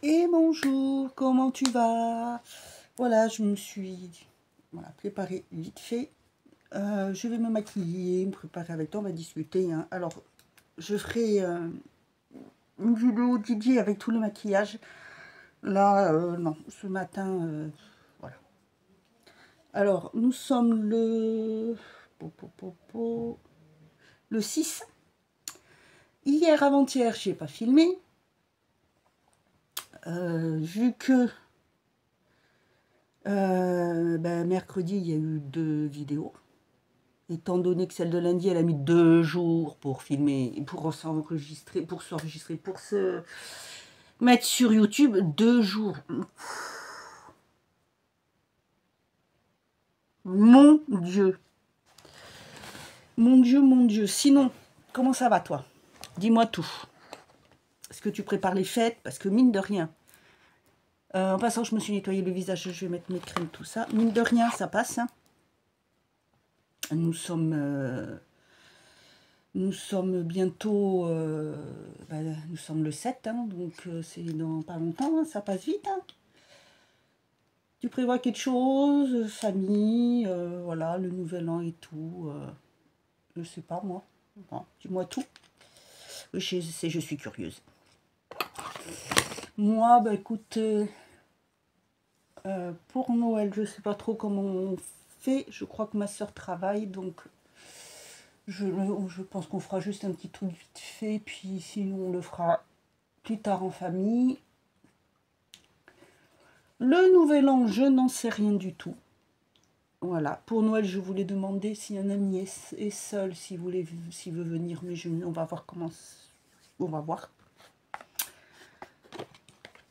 Et bonjour, comment tu vas? Voilà, je me suis préparée vite fait. Je vais me maquiller, me préparer avec toi, on va discuter. Hein. Alors, je ferai une vidéo Didier avec tout le maquillage. Là, non, ce matin, voilà. Alors, nous sommes le 6. Hier, avant-hier, je n'ai pas filmé. Vu que mercredi, il y a eu 2 vidéos. Étant donné que celle de lundi, elle a mis 2 jours pour filmer, pour s'enregistrer, pour se mettre sur YouTube. 2 jours. Mon Dieu. Mon Dieu, mon Dieu. Sinon, comment ça va, toi? Dis-moi tout. Est-ce que tu prépares les fêtes? Parce que mine de rien, en passant, je me suis nettoyé le visage, je vais mettre mes crèmes, tout ça. Mine de rien, ça passe. Hein. Nous sommes bientôt, nous sommes le 7, hein, donc c'est dans pas longtemps, hein, ça passe vite. Hein. Tu prévois quelque chose, famille, voilà, le nouvel an et tout, je sais pas moi, dis-moi tout, je suis curieuse. Moi, écoute, pour Noël, je sais pas trop comment on fait, je crois que ma soeur travaille, donc je pense qu'on fera juste un petit truc vite fait, puis sinon on le fera plus tard en famille. Le nouvel an, je n'en sais rien du tout. Voilà, pour Noël, je voulais demander si un ami est seul, s'il veut venir, mais on va voir comment... On va voir.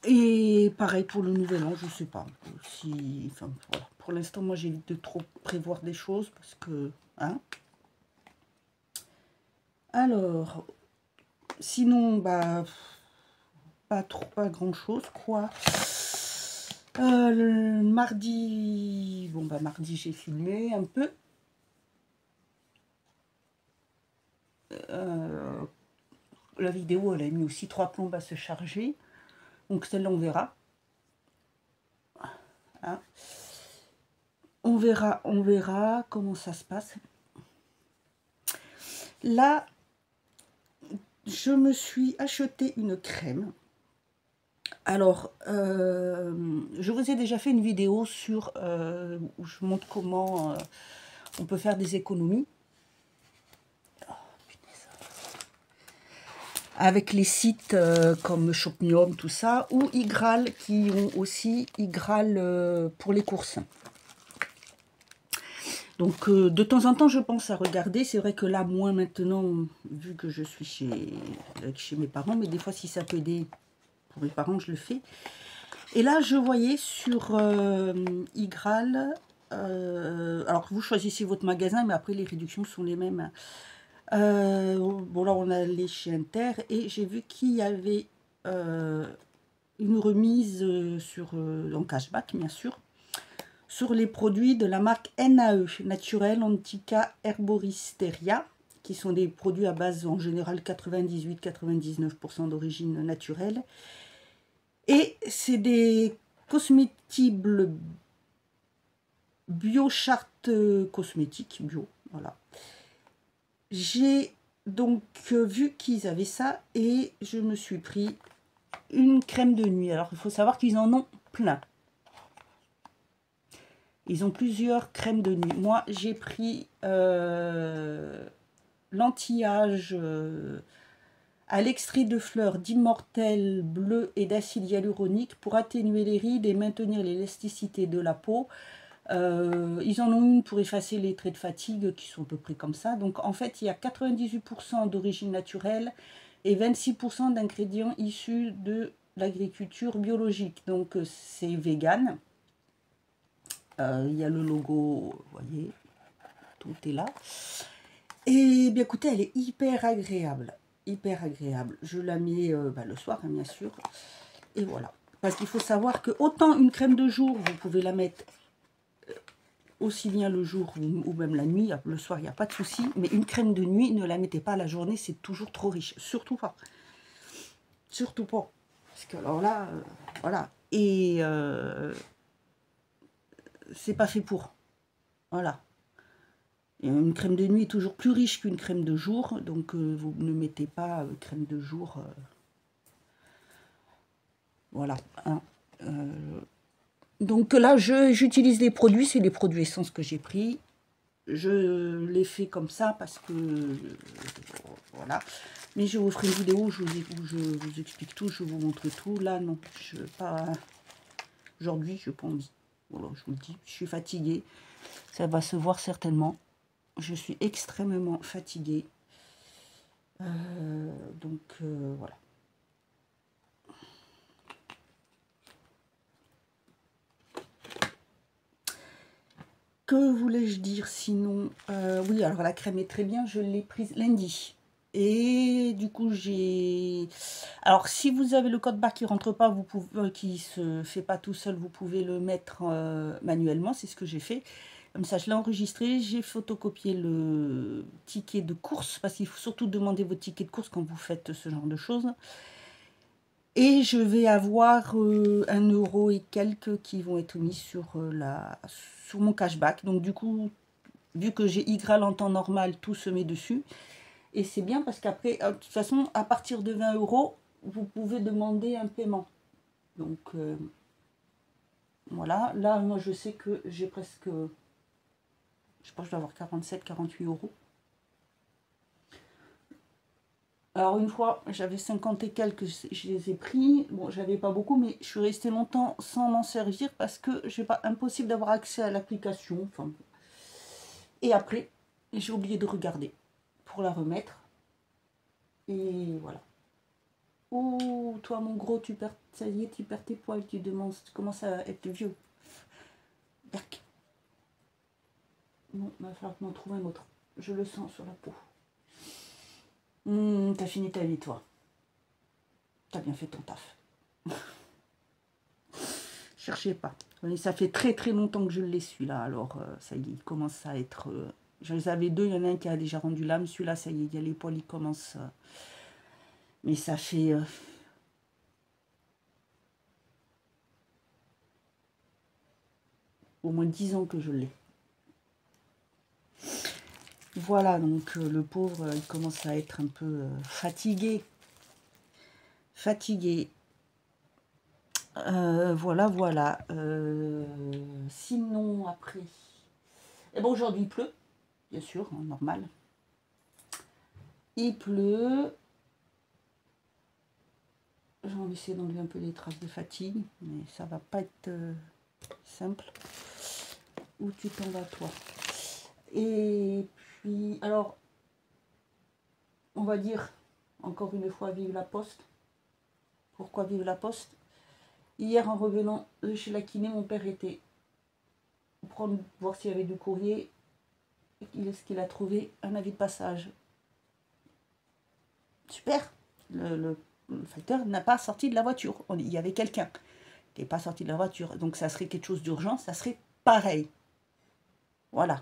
Et pareil pour le nouvel an, je sais pas. Enfin, voilà. Pour l'instant, moi, j'évite de trop prévoir des choses, parce que... Hein. Alors, sinon, pas grand chose, quoi. Le mardi, mardi j'ai filmé un peu. La vidéo, elle a mis aussi 3 plombes à se charger. Donc celle-là, on verra. Hein. On verra comment ça se passe. Là, je me suis acheté une crème. Alors, je vous ai déjà fait une vidéo où je montre comment on peut faire des économies. Avec les sites comme Shopmium, tout ça, ou Igral, qui ont aussi Igral pour les courses. Donc, de temps en temps, je pense à regarder. C'est vrai que là, moins maintenant, vu que je suis chez mes parents, mais des fois, si ça peut aider pour les parents, je le fais. Et là, je voyais sur Igral, alors vous choisissez votre magasin, mais après, les réductions sont les mêmes. Bon, là, on allait chez Inter et j'ai vu qu'il y avait une remise en cashback, bien sûr, sur les produits de la marque NAE, Naturel Antica Herboristeria, qui sont des produits à base en général 98-99% d'origine naturelle. Et c'est des cosmétibles bio-charte cosmétiques, bio, voilà. J'ai donc vu qu'ils avaient ça et je me suis pris une crème de nuit. Alors, il faut savoir qu'ils en ont plein. Ils ont plusieurs crèmes de nuit. Moi, j'ai pris l'anti-âge à l'extrait de fleurs d'immortel bleu et d'acide hyaluronique pour atténuer les rides et maintenir l'élasticité de la peau. Ils en ont une pour effacer les traits de fatigue qui sont à peu près comme ça. Donc en fait, il y a 98% d'origine naturelle et 26% d'ingrédients issus de l'agriculture biologique. Donc c'est vegan. Il y a le logo, vous voyez, tout est là. Et bien écoutez, elle est hyper agréable. Hyper agréable. Je la mets le soir, hein, bien sûr. Et voilà. Parce qu'il faut savoir que autant une crème de jour, vous pouvez la mettre aussi bien le jour ou même la nuit, le soir, il n'y a pas de souci. Mais une crème de nuit, ne la mettez pas à la journée, c'est toujours trop riche. Surtout pas. Surtout pas. Parce que alors là, Voilà. Et c'est pas fait pour. Voilà. Et une crème de nuit est toujours plus riche qu'une crème de jour, donc vous ne mettez pas crème de jour. Voilà. Hein. Donc là, j'utilise des produits, c'est des produits Essence que j'ai pris. Je l'ai fait comme ça parce que voilà. Mais je vous ferai une vidéo où je vous explique tout, je vous montre tout. Là, non, je pas. Aujourd'hui, je n'ai pas envie. Voilà, je vous le dis, je suis fatiguée. Ça va se voir certainement. Je suis extrêmement fatiguée. Donc voilà. Que voulais-je dire sinon? Oui, alors la crème est très bien, je l'ai prise lundi. Et du coup, j'ai... Alors, si vous avez le code barre qui rentre pas, vous pouvez, qui se fait pas tout seul, vous pouvez le mettre manuellement. C'est ce que j'ai fait. Comme ça, je l'ai enregistré. J'ai photocopié le ticket de course, parce qu'il faut surtout demander vos tickets de course quand vous faites ce genre de choses. Et je vais avoir 1 euro et quelques qui vont être mis sur, sur mon cashback. Donc du coup, vu que j'ai Igral en temps normal, tout se met dessus. Et c'est bien parce qu'après, de toute façon, à partir de 20 euros, vous pouvez demander un paiement. Donc voilà, là, moi je sais que j'ai presque, je pense que je dois avoir 47, 48 euros. Alors une fois, j'avais 50 et quelques, je les ai pris. Bon, j'avais pas beaucoup, mais je suis restée longtemps sans m'en servir parce que j'ai pas impossible d'avoir accès à l'application. Enfin, et après, j'ai oublié de regarder pour la remettre. Et voilà. Oh, toi mon gros, tu perds, ça y est, tu perds tes poils, tu commences à être vieux. Berk. Non, il va falloir m'en trouver un autre. Je le sens sur la peau. T'as fini ta vie, toi. T'as bien fait ton taf. Cherchez pas. Ça fait très très longtemps que je l'ai celui-là. Alors ça y est, il commence à être... J'en avais 2, il y en a un qui a déjà rendu l'âme. Celui-là, ça y est, il y a les poils, il commence... mais ça fait... au moins 10 ans que je l'ai. Voilà, donc le pauvre, il commence à être un peu fatigué. Fatigué. Voilà, voilà. Sinon, après... Eh ben, aujourd'hui, il pleut, bien sûr, hein, normal. Il pleut. J'ai envie d'essayer d'enlever un peu les traces de fatigue, mais ça va pas être simple. Où tu t'en vas, toi? Et puis, alors, on va dire, encore une fois, vive la poste. Pourquoi vive la poste? Hier, en revenant de chez la kiné, mon père était voir s'il y avait du courrier. Ce qu'il a trouvé, un avis de passage. Super. Le facteur n'a pas sorti de la voiture. Il y avait quelqu'un qui n'est pas sorti de la voiture. Donc ça serait quelque chose d'urgent, ça serait pareil. Voilà.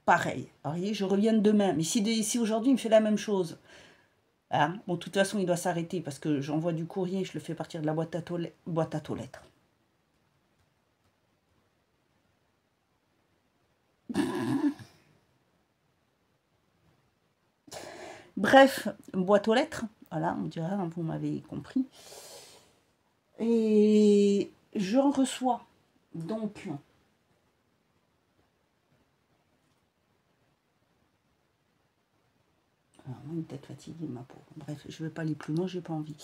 Pareil. Alors, je reviens demain. Mais si aujourd'hui il me fait la même chose, hein, bon, de toute façon, il doit s'arrêter parce que j'envoie du courrier, je le fais partir de la boîte à lettres. Bref, boîte aux lettres. Voilà, on dirait, vous m'avez compris. Et j'en reçois donc alors, une tête fatiguée, ma pauvre. Bref, je ne vais pas aller plus loin, j'ai pas envie.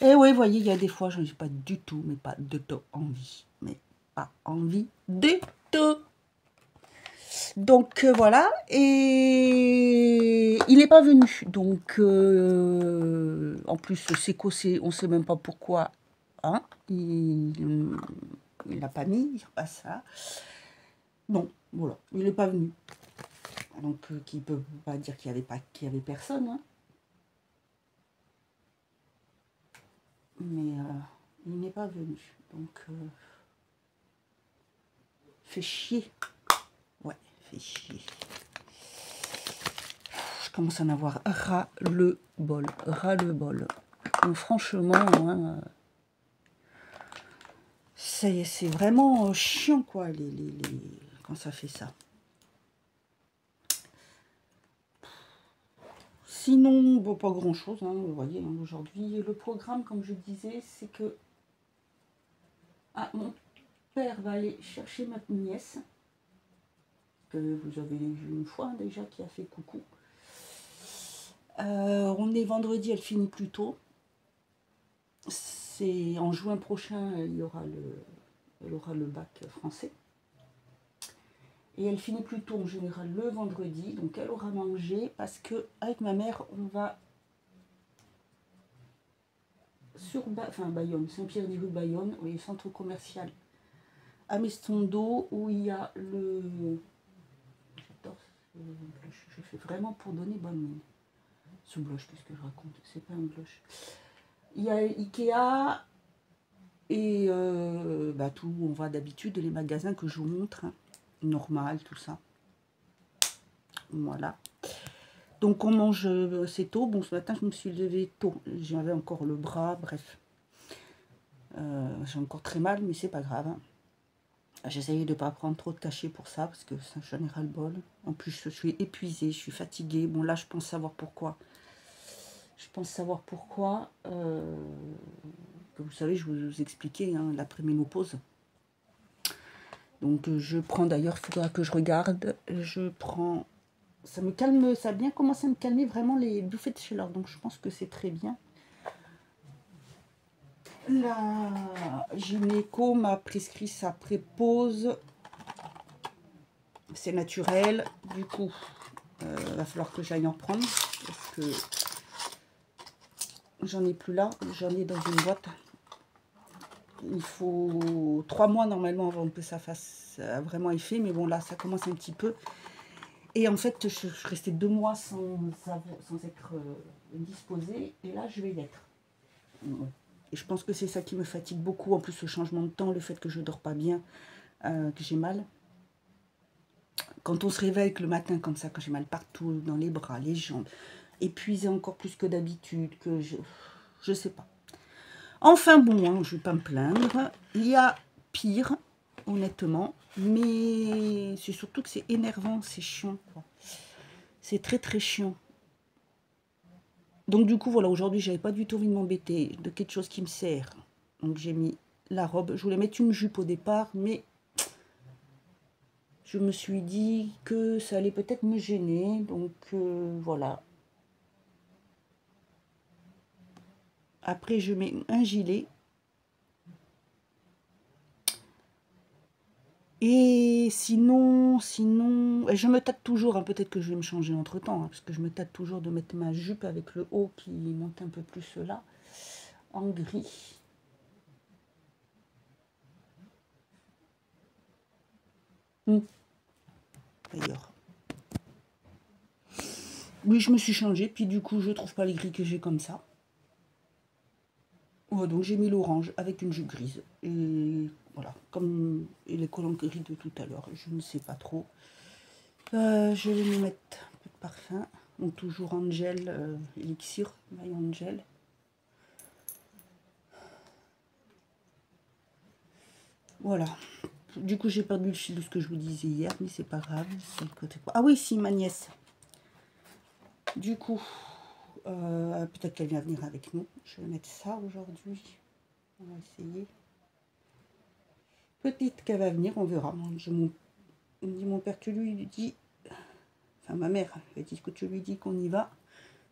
Et oui, vous voyez, il y a des fois, je n'ai pas du tout, mais pas de tout envie. Mais pas envie du tout. Donc voilà, et il n'est pas venu. Donc en plus, c'est causé, on ne sait même pas pourquoi. Hein, il n'a pas mis, il repasse ça. Non, voilà, il n'est pas venu. Donc qui ne peut pas dire qu'il n'y avait personne. Hein. Mais il n'est pas venu. Donc fait chier. Ouais, fait chier. Je commence à en avoir ras le bol. Donc, franchement, hein, c'est vraiment chiant, quoi, quand ça fait ça. Sinon, bon, pas grand-chose, hein, vous voyez, hein, aujourd'hui. Le programme, comme je disais, c'est que mon père va aller chercher ma nièce, que vous avez vu une fois hein, déjà, qui a fait coucou. On est vendredi, elle finit plus tôt. C'est en juin prochain, elle aura le bac français. Et elle finit plus tôt en général le vendredi, donc elle aura mangé parce que avec ma mère, on va sur Bayonne, Saint-Pierre-des-Rues, Bayonne, oui, centre commercial à Mestondo, où il y a le... J'adore ce blush, je fais vraiment pour donner bonne mine. Ce blush, qu'est-ce que je raconte? C'est pas un blush. Il y a Ikea et tout où on va d'habitude, les magasins que je vous montre, hein, normal, tout ça. Voilà. Donc on mange assez tôt. Bon, ce matin, je me suis levée tôt. J'avais encore le bras, bref. J'ai encore très mal, mais c'est pas grave. Hein. J'essayais de ne pas prendre trop de cachets pour ça, parce que j'en ai ras-le-bol. En plus, je suis épuisée, je suis fatiguée. Bon, là, je pense savoir pourquoi. Je pense savoir pourquoi. Vous savez, je vous expliquais, hein, l'après-ménopause. Donc, je prends d'ailleurs, il faudra que je regarde. Je prends... Ça me calme, ça a bien commencé à me calmer vraiment les bouffées de chaleur. Donc, je pense que c'est très bien. La gynéco m'a prescrit sa prépause. C'est naturel. Du coup, va falloir que j'aille en prendre. Parce que j'en ai plus là. J'en ai dans une boîte. Il faut 3 mois normalement avant que ça fasse vraiment effet. Mais bon, là, ça commence un petit peu. Et en fait, je suis restée 2 mois sans être disposée. Et là, je vais y être. Et je pense que c'est ça qui me fatigue beaucoup. En plus, le changement de temps, le fait que je ne dors pas bien, que j'ai mal. Quand on se réveille le matin comme ça, quand j'ai mal partout, dans les bras, les jambes, épuisée encore plus que d'habitude, que je sais pas. Enfin bon, hein, je ne vais pas me plaindre. Il y a pire, honnêtement, mais c'est surtout que c'est énervant, c'est chiant. C'est très très chiant. Donc du coup, voilà, aujourd'hui, j'avais pas du tout envie de m'embêter de quelque chose qui me sert. Donc j'ai mis la robe. Je voulais mettre une jupe au départ, mais je me suis dit que ça allait peut-être me gêner. Donc voilà. Après, je mets un gilet. Et sinon, je me tâte toujours, hein, peut-être que je vais me changer entre-temps, hein, parce que je me tâte toujours de mettre ma jupe avec le haut qui monte un peu plus là, en gris. D'ailleurs. Oui, je me suis changée, puis du coup, je trouve pas les gris que j'ai comme ça. Ouais, donc j'ai mis l'orange avec une jupe grise. Et voilà, comme les collants gris de tout à l'heure, je ne sais pas trop. Je vais me mettre un peu de parfum. Donc toujours Angel, Elixir, My Angel. Voilà. Du coup, j'ai perdu le fil de ce que je vous disais hier, mais c'est pas grave. C'est le côté... Ah oui, si, ma nièce. Du coup, peut-être qu'elle vient venir avec nous. Je vais mettre ça aujourd'hui. On va essayer. Peut-être qu'elle va venir, on verra. Mon père, tu lui dis... Enfin, ma mère, elle dit que tu lui dis qu'on y va,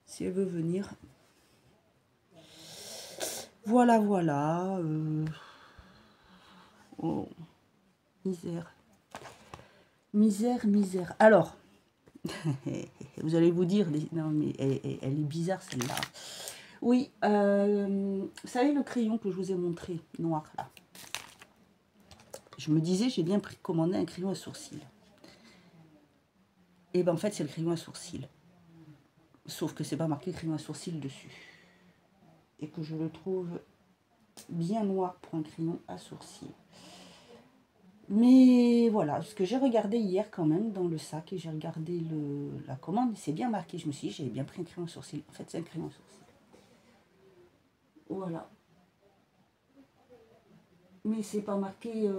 si elle veut venir. Voilà, voilà. Oh, misère. Misère, misère. Alors, vous allez vous dire, non mais elle est bizarre celle-là. Oui, vous savez le crayon que je vous ai montré, noir là. Je me disais, j'ai bien commandé un crayon à sourcils. Et ben en fait, c'est le crayon à sourcils. Sauf que c'est pas marqué crayon à sourcils dessus. Et que je le trouve bien noir pour un crayon à sourcils. Mais voilà, ce que j'ai regardé hier quand même dans le sac et j'ai regardé la commande, c'est bien marqué. Je me suis dit, j'avais bien pris un crayon à sourcils. En fait, c'est un crayon à sourcils. Voilà. Mais c'est pas marqué...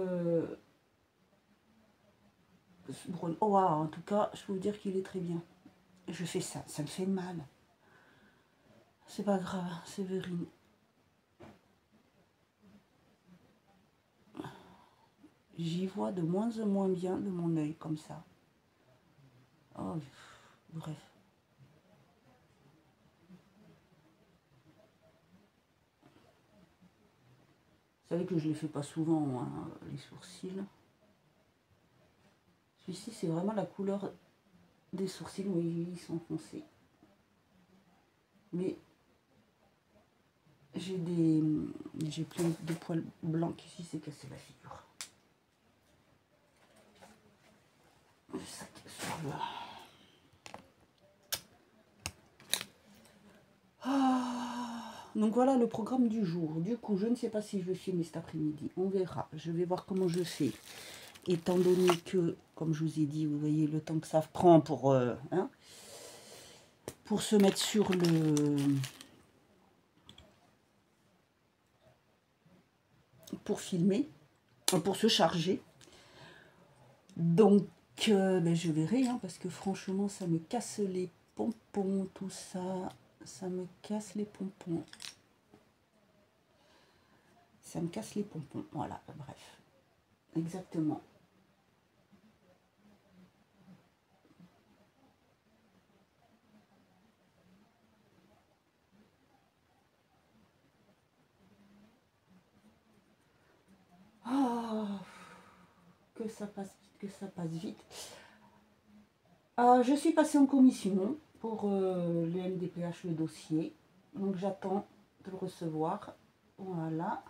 Oh, wow, en tout cas, je peux vous dire qu'il est très bien. Je fais ça, ça me fait mal. C'est pas grave, Séverine. J'y vois de moins en moins bien de mon œil, comme ça. Oh, bref. Vous savez que je ne les fais pas souvent, hein, les sourcils. Celui-ci, c'est vraiment la couleur des sourcils, oui, ils sont foncés. Mais j'ai plein de poils blancs qui s'est cassé la figure. Ça, sur le... Donc voilà le programme du jour. Du coup, je ne sais pas si je vais filmer cet après-midi. On verra. Je vais voir comment je fais. Étant donné que, comme je vous ai dit, vous voyez le temps que ça prend pour se mettre sur le... pour filmer, pour se charger. Donc, ben, je verrai, hein, parce que franchement, ça me casse les pompons, tout ça. Ça me casse les pompons. Ça me casse les pompons. Voilà, bref. Exactement. Oh, que ça passe vite, que ça passe vite. Je suis passée en commission pour le MDPH, le dossier. Donc j'attends de le recevoir. Voilà.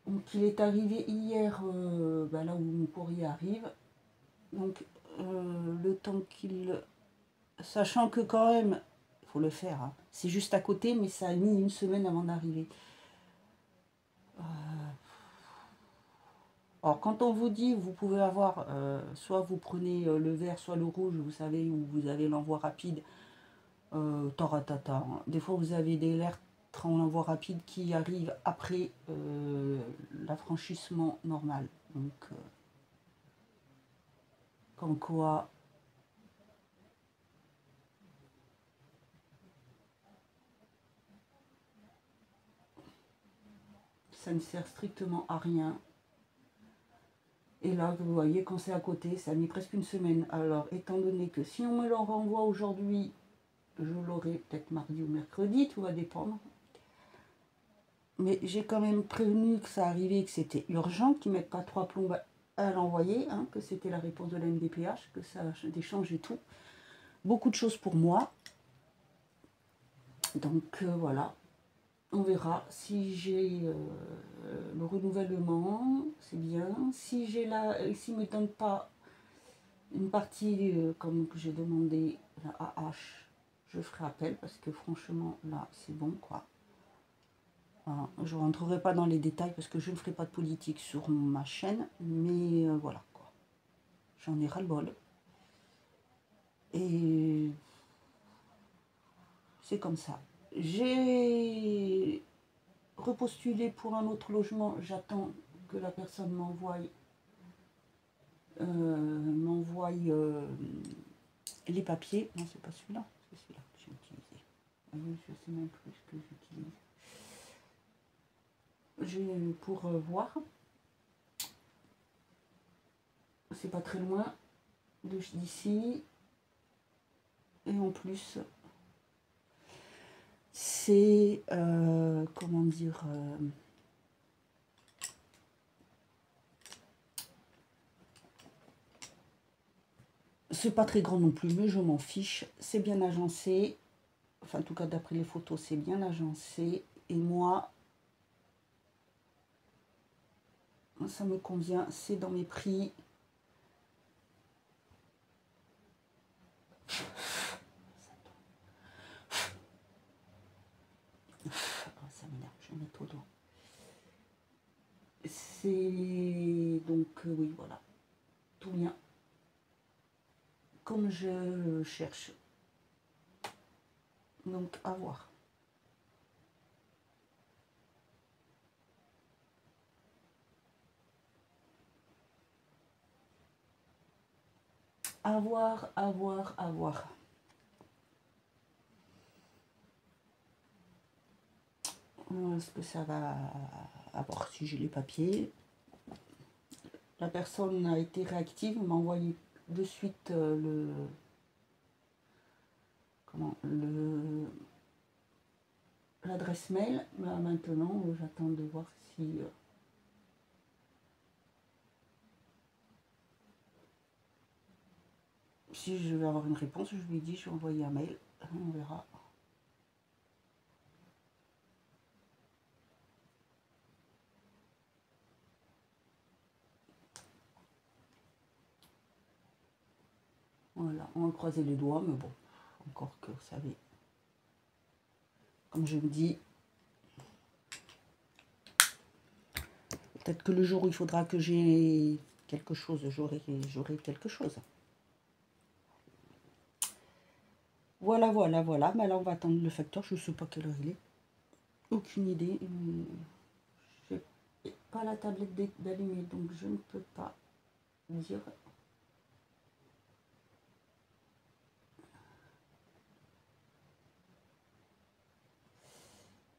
Donc il est arrivé hier, là où mon courrier arrive. Donc le temps qu'il... Sachant que quand même, il faut le faire. Hein. C'est juste à côté, mais ça a mis une semaine avant d'arriver. Alors quand on vous dit, vous pouvez avoir, soit vous prenez le vert, soit le rouge, vous savez, où vous avez l'envoi rapide, taratata. Hein. Des fois vous avez des lettres en envoi rapide qui arrivent après l'affranchissement normal. Donc, comme quoi... ça ne sert strictement à rien. Et là, vous voyez, quand c'est à côté, ça a mis presque une semaine. Alors, étant donné que si on me le renvoie aujourd'hui, je l'aurai peut-être mardi ou mercredi, tout va dépendre. Mais j'ai quand même prévenu que ça arrivait, que c'était urgent, qu'ils ne mettent pas 3 plombes à l'envoyer, hein, que c'était la réponse de la MDPH, que ça déchange et tout. Beaucoup de choses pour moi. Donc voilà, on verra. Si j'ai le renouvellement, c'est bien. Si j'ai s'il ne me donne pas une partie comme que j'ai demandé, la AH, je ferai appel parce que franchement, là, c'est bon, quoi. Voilà. Je ne rentrerai pas dans les détails parce que je ne ferai pas de politique sur ma chaîne, mais voilà, quoi. J'en ai ras-le-bol. Et c'est comme ça. J'ai repostulé pour un autre logement. J'attends que la personne m'envoie les papiers. Non, c'est pas celui-là. C'est celui-là que j'ai utilisé. Je ne sais même plus ce que j'utilise. Pour voir. C'est pas très loin d'ici. Et en plus, c'est... comment dire... c'est pas très grand non plus, mais je m'en fiche. C'est bien agencé. Enfin, en tout cas, d'après les photos, c'est bien agencé. Et moi, ça me convient. C'est dans mes prix. Ça m'énerve, je vais mettre au doigt. C'est... Donc, oui, voilà. Tout bien. Comme je cherche. Donc, à voir. À voir, à voir, à voir. Est-ce que ça va avoir si j'ai les papiers? La personne a été réactive, m'a envoyé de suite l'adresse mail. Maintenant, j'attends de voir si je vais avoir une réponse. Je lui ai dit, je vais envoyer un mail. On verra. Voilà, on va croiser les doigts, mais bon, encore que vous savez. Comme je vous dis, peut-être que le jour où il faudra que j'ai quelque chose, j'aurai quelque chose. Voilà, voilà, voilà. Mais là, on va attendre le facteur. Je ne sais pas quelle heure il est. Aucune idée. Je n'ai pas la tablette d'allumer, donc je ne peux pas dire.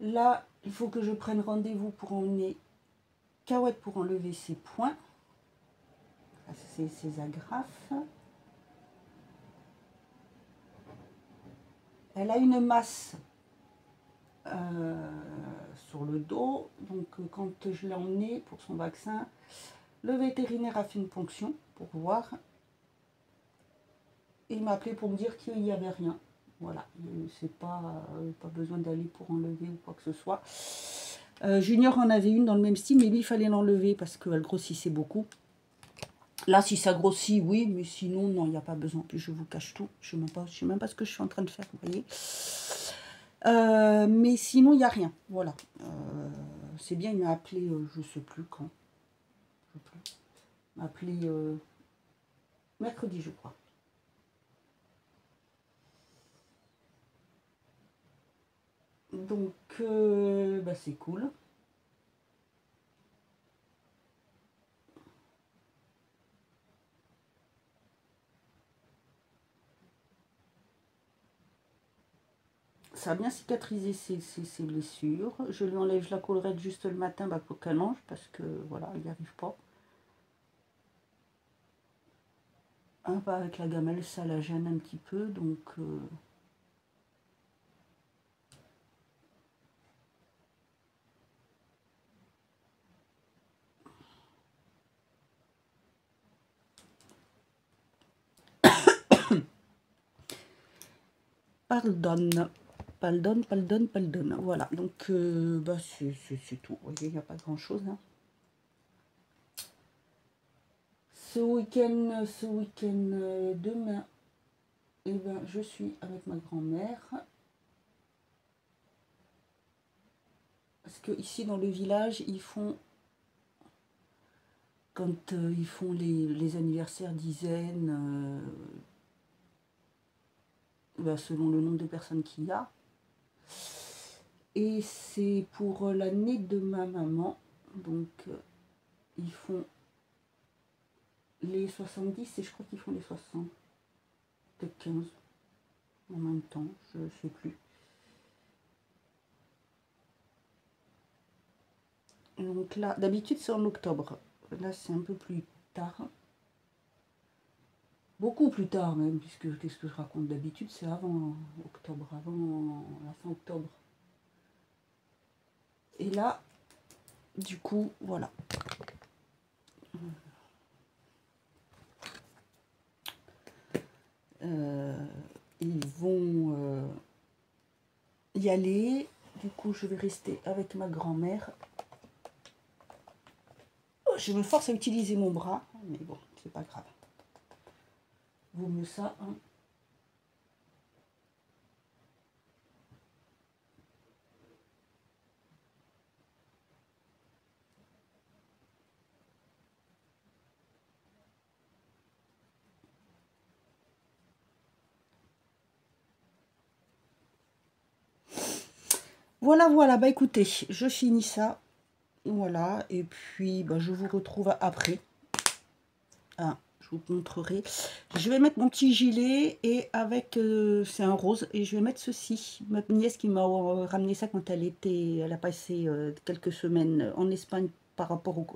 Là, il faut que je prenne rendez-vous pour emmener Cahouette pour enlever ses points. C'est ses agrafes. Elle a une masse sur le dos. Donc, quand je l'ai emmenée pour son vaccin, le vétérinaire a fait une ponction pour voir. Et il m'a appelé pour me dire qu'il n'y avait rien. Voilà, c'est pas besoin d'aller pour enlever ou quoi que ce soit. Junior en avait une dans le même style, mais lui, il fallait l'enlever parce qu'elle grossissait beaucoup. Là, si ça grossit, oui, mais sinon, non, il n'y a pas besoin. Puis je vous cache tout. Je ne sais même pas ce que je suis en train de faire, vous voyez. Mais sinon, il n'y a rien. Voilà. C'est bien, il m'a appelé, je ne sais plus quand. Il m'a appelé mercredi, je crois. Donc, c'est cool. Ça a bien cicatrisé ses blessures. Je lui enlève la collerette juste le matin pour qu'elle mange, parce que voilà, il n'y arrive pas. Avec la gamelle, ça la gêne un petit peu, donc... Pardonne. Voilà, donc c'est tout. Vous voyez, il n'y a pas grand-chose. Hein. Ce week-end, demain, je suis avec ma grand-mère. Parce que ici, dans le village, ils font... Quand ils font les anniversaires dizaines, selon le nombre de personnes qu'il y a. Et c'est pour l'année de ma maman. Donc, ils font les 70 et je crois qu'ils font les 60. Peut-être 15 en même temps, je ne sais plus. Donc là, d'habitude c'est en octobre. Là, c'est un peu plus tard. Beaucoup plus tard même, puisque qu'est-ce que je raconte d'habitude, c'est avant octobre, avant la fin octobre. Et là, du coup, voilà. Ils vont y aller. Du coup, je vais rester avec ma grand-mère. Je me force à utiliser mon bras, mais bon, c'est pas grave. Vaut mieux ça, hein. Voilà, voilà, bah écoutez, je finis ça. Voilà, et puis je vous retrouve après. Je vous montrerai. Je vais mettre mon petit gilet et avec, c'est un rose, et je vais mettre ceci. Ma nièce qui m'a ramené ça quand elle a passé quelques semaines en Espagne par rapport au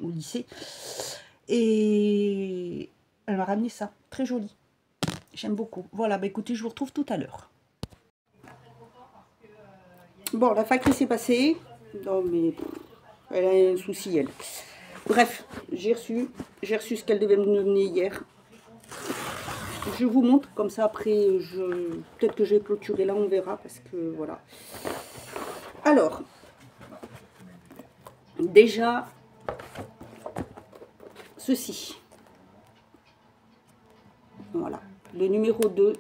lycée. Et elle m'a ramené ça, très joli. J'aime beaucoup. Voilà, bah écoutez, je vous retrouve tout à l'heure. Bon, la factrice s'est passée. Non, mais elle a un souci, elle. Bref, j'ai reçu ce qu'elle devait me donner hier. Je vous montre, comme ça après, peut-être que je vais clôturer là, on verra, parce que voilà. Alors, déjà, ceci. Voilà, le numéro 2,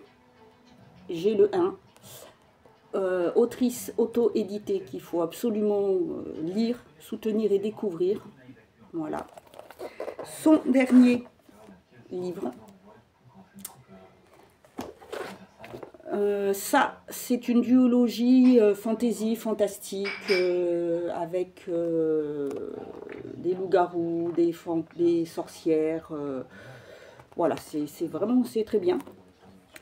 j'ai le 1. Autrice auto-éditée qu'il faut absolument lire, soutenir et découvrir. Voilà. Son dernier livre. Ça, c'est une duologie fantasy, fantastique, avec des loups-garous, des sorcières. Voilà, c'est vraiment, c'est très bien.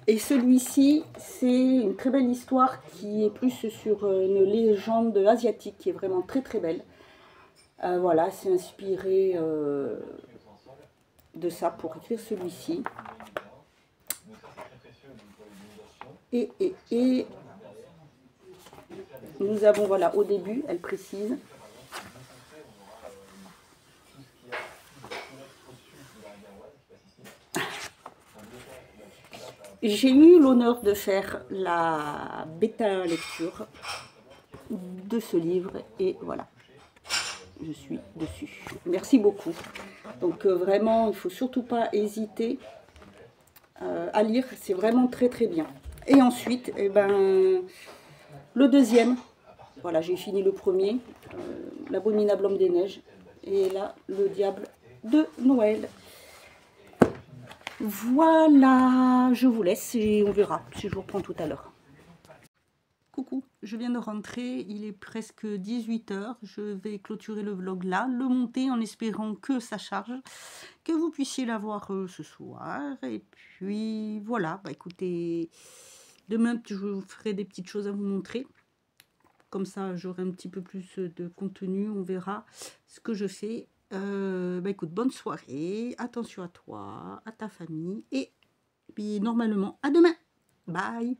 Et celui-ci, c'est une très belle histoire qui est plus sur une légende asiatique qui est vraiment très très belle. Voilà, c'est inspiré de ça pour écrire celui-ci. Et nous avons, voilà, au début, elle précise. J'ai eu l'honneur de faire la bêta lecture de ce livre et voilà, je suis dessus. Merci beaucoup. Donc vraiment, il ne faut surtout pas hésiter à lire, c'est vraiment très très bien. Et ensuite, eh ben, le deuxième, voilà, j'ai fini le premier, l'abominable homme des neiges, et là, le diable de Noël. Voilà, je vous laisse et on verra si je vous reprends tout à l'heure. Coucou, je viens de rentrer, il est presque 18 h. Je vais clôturer le vlog là, le monter en espérant que ça charge, que vous puissiez la voir ce soir. Et puis voilà, bah écoutez, demain je vous ferai des petites choses à vous montrer. Comme ça, j'aurai un petit peu plus de contenu, on verra ce que je fais. Bah écoute, bonne soirée, attention à toi, à ta famille, et puis normalement à demain. Bye.